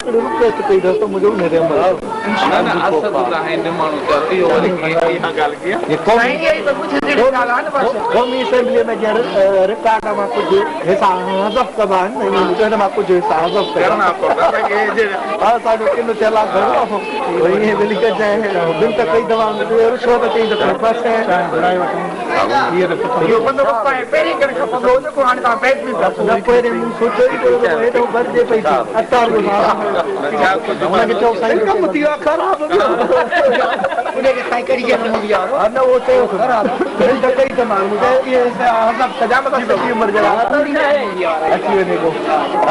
Request कई दोस्तों मुझे उन्हें दे मत ना ना असदुल्लाह है ने मानो कर यो वाली की गाल किया ये कौमी असेंबली में जर रिकॉर्ड में कुछ हिस्सा हज़फ कबान नहीं मुझे ना कुछ हिस्सा हज़फ करना पड़ता है कि जे हां साडो किनो चला घणो वही बिल के जाए बिल तक कई दवा रुशवत कई दफे बस है यो बंदो पाए पेरी कर खपो जो को हां ता बैठ भी न पहिरे मूं सोचो ई कोन हे तो भरजे पई अतार को ना के चौ साईं कम थियो खराब उन्हें के साईं करी के मुंडी यार न वो तो खराब बिल तक कई तमाम मुझे ये हज़फ सजामत से मर जा अच्छी ने को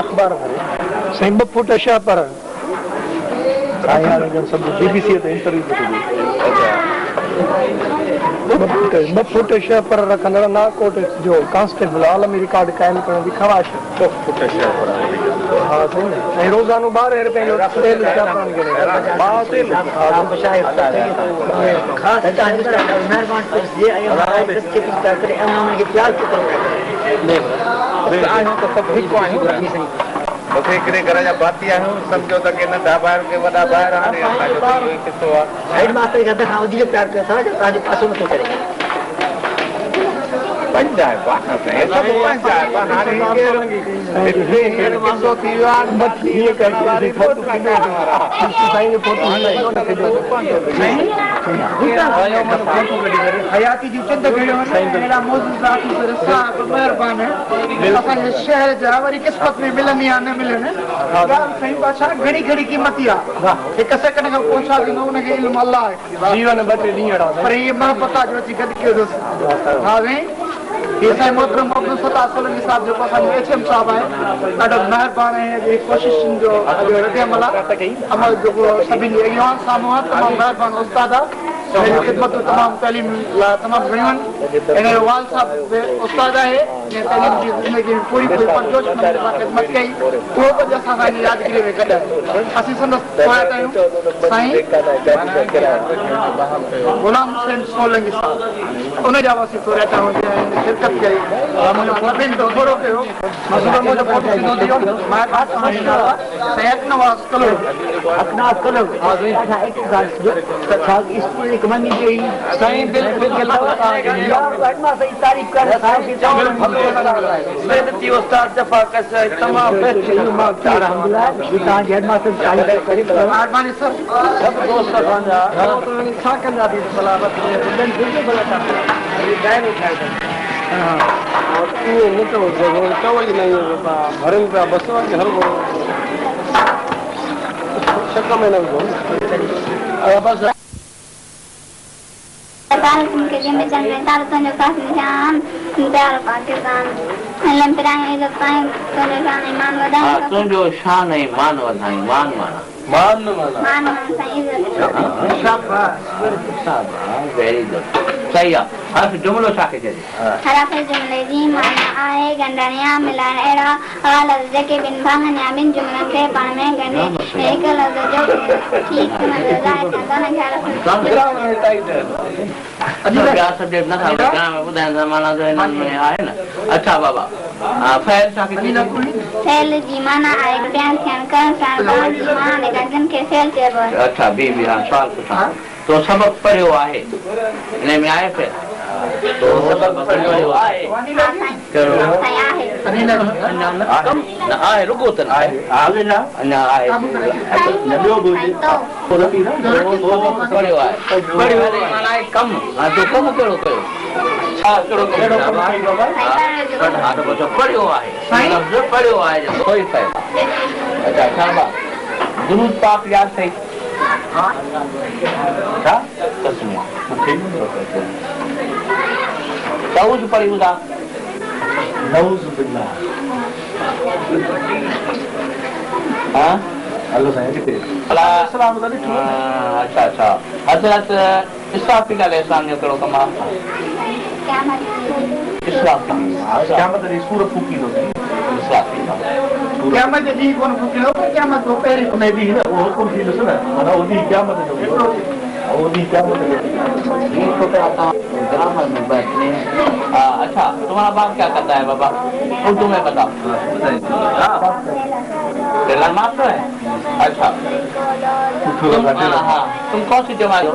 अखबार भरे साईं ब फुट शा पर आया जन सब बीबीसी ते इंटरव्यू ब फुट शा पर रखन ना कोट जो कांस्टेबल आलमी रिकॉर्ड कायम करने की खवाश तो फुट शा पर हां सही है रोजाना 12 रुपए लो तेल क्या पान के बात है आप शायद खास मेहरबान पर ये आया बच्चे की करे अमन के प्यार के ले आयो तो सब ठीक को आयो ओके करे घर जा बाती आयो समझो त के न बाहर के वडा बाहर आने कितो आ हेड मास्टर का देखा वधी प्यार करता है ताजे पासो में करे पंजाब बात है सब पंजाब हाने के कितो थीवा मत ये करके फोटो साईं ने फोटो नहीं आयो मत फोटो कढी करे हयाती जी चंद गयो मेरा मौजूद राती से साहब मेहरबान है अपन शहर जा वरी किस्मत में मिलनी या न मिलने गाल सही बादशाह घड़ी घड़ी कीमती आ एक सेकंड का पहुंचा दिनो उनके इल्म अल्लाह है जीवन बटे नीड़ा पर ये मोहब्बत जो जी गद के दोस्त हां वे ये साईं मोहतरम अब्दुल सत्तार सोलंकी साहब जो पसंद एचएम साहब है ॾाढो महिरबान है ये कोशिश जो रदे अमल जो सभी युवान सामूह तमाम महिरबान उस्ताद मेरी खिदमत तमाम तालीम तमाम गणियन इन वाल साहब उस्ताद है ये तालीम की जिंदगी पूरी परजोश में खिदमत कई वो वजह से साईं यादगिरी में कदा असि संदस पाया आयो साईं गुलाम हुसैन सोलंकी साहब उन जा वासी तोरा था शिरकत कई मुझे सभिन तो थोरो कयो मसूद मुझे फोटो दियो मैं बात माशाल्लाह सैयद नवाज कलो अकनास कलो अच्छा एक गाल स्कूल एक मनी गई साईं बिल्कुल हेड मास्टर की तारीफ कर साहब की मेहनती उस्ताद जफा कस तमाम अल्हम्दुलिल्लाह ता हेड मास्टर तारीफ करी मेहरबानी सर सब दोस्त पंजा छा कंदा थी सलामत बिन बिल्कुल भला ये गाय उठाए हां और ये निकल जगह कवई नहीं भरन पे बसवा के हर शक में ना हो बस के जिम्मे चल रहे तार तो जो काफी निशान प्यार पाकिस्तान लम पिरांग इज्जत पाए तो निशान ईमान वधाए तुम जो शान है मान वधाई मान सही है शाबाश वेरी गुड सही है हर जुमलो साके जे हरफ जुमले जी माना आए गंडनिया मिलान एड़ा हालत जेके बिन भांगनिया बिन जुमलन के पाण में गने एक लफ्ज जो ठीक समझ जाए चंदन ख्याल अच्छा क्या सब्जेक्ट ना था गांव में बुधान जमाना जो इन में आए ना अच्छा बाबा फैल साके जी फैल जी माना आए ध्यान ध्यान कर साल जी माना ने गगन के फैल चेबो अच्छा बीबी हां सवाल पूछा तो सबक पढ़ियो आहे इने में आए फिर तो सबक पढ़ियो आहे करो कम ना आए रुको त आवे ना ना आए नबियो बोली पढ़ियो आहे पढ़ियो माना कम हां तो कम करो कयो छा करो करो हां तो पढ़ियो आहे लफ्ज पढ़ियो आहे जो कोई फायदा अच्छा शाबाश दुरूद पाक याद सही क्या तस्मीर नऊज पढ़ी हुदा नऊज बिल्लाह हां हेलो साईं किथे अस्सलाम वालेकुम अच्छा अच्छा हजरत इस्लाम का लेसान जो करो कमा इस्लाम क्या मतलब सूरत फूकी लो इस्लाम क़यामत जी कोन फुकियो क़यामत को पहिरीं में भी है वो कौन थी ना माना ओदी क़यामत जो ओदी क़यामत ये तो पे आता ग्रामर में बैठने अच्छा तुम्हारा बाप क्या करता है बाबा उर्दू में बताओ डेला माफ है। अच्छा तुम कौन सी जमा हो?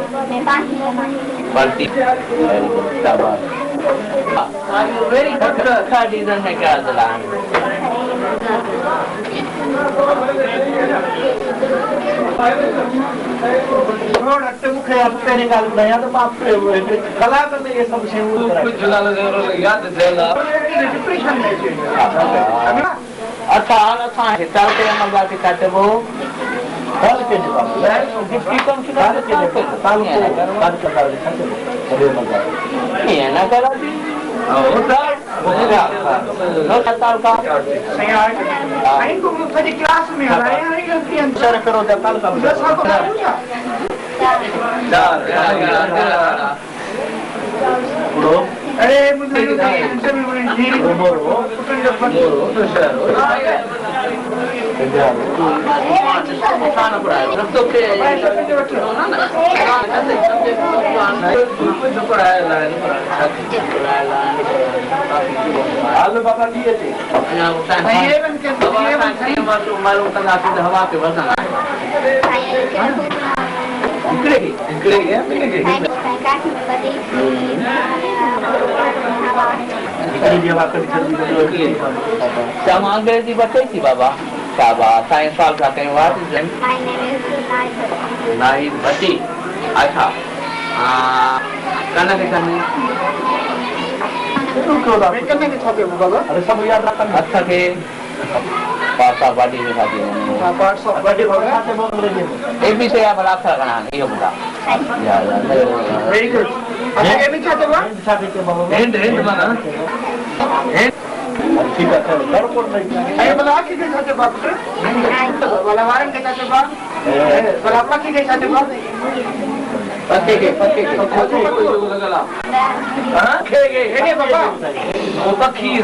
पलटी। Very good. थर्ड रीजन है क्या जलान? कला करने ये सब अच्छा असां हिसाब ते अमल बाकी काटे वो ना करा थी क्लास में अरे मुझे हवा पे वजन अंग्रेजी बचे थी बाबा शाबाश साइंस सॉल्व करते हैं व्हाट इज नाइस बची अच्छा करना क्या करना अरे सब याद रखना अच्छा के पार्ट्स ऑफ बॉडी में खाती है पार्ट्स ऑफ बॉडी होगा एक भी से आप अक्षर करना ये होगा वेरी गुड अच्छा ये भी चाहते हो एंड माना ठीक है बरोबर नहीं अरे बोला कि चाहते बाप बोला वारन के चाहते बाप बोला अपना की चाहते बाप पक्के के खोजे कोई जो लगला हां खेगे हेने बाबा वो पक्षी है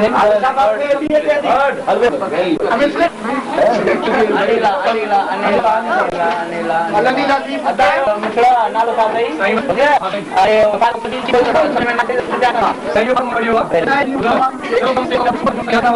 सब अपने लिए दे दी हलवे हम इसलिए अनिला अल्लाह जी बताए मित्रा नालो का सही अरे वो बात कुछ में नाते जाना सही हम बढ़ियो क्या था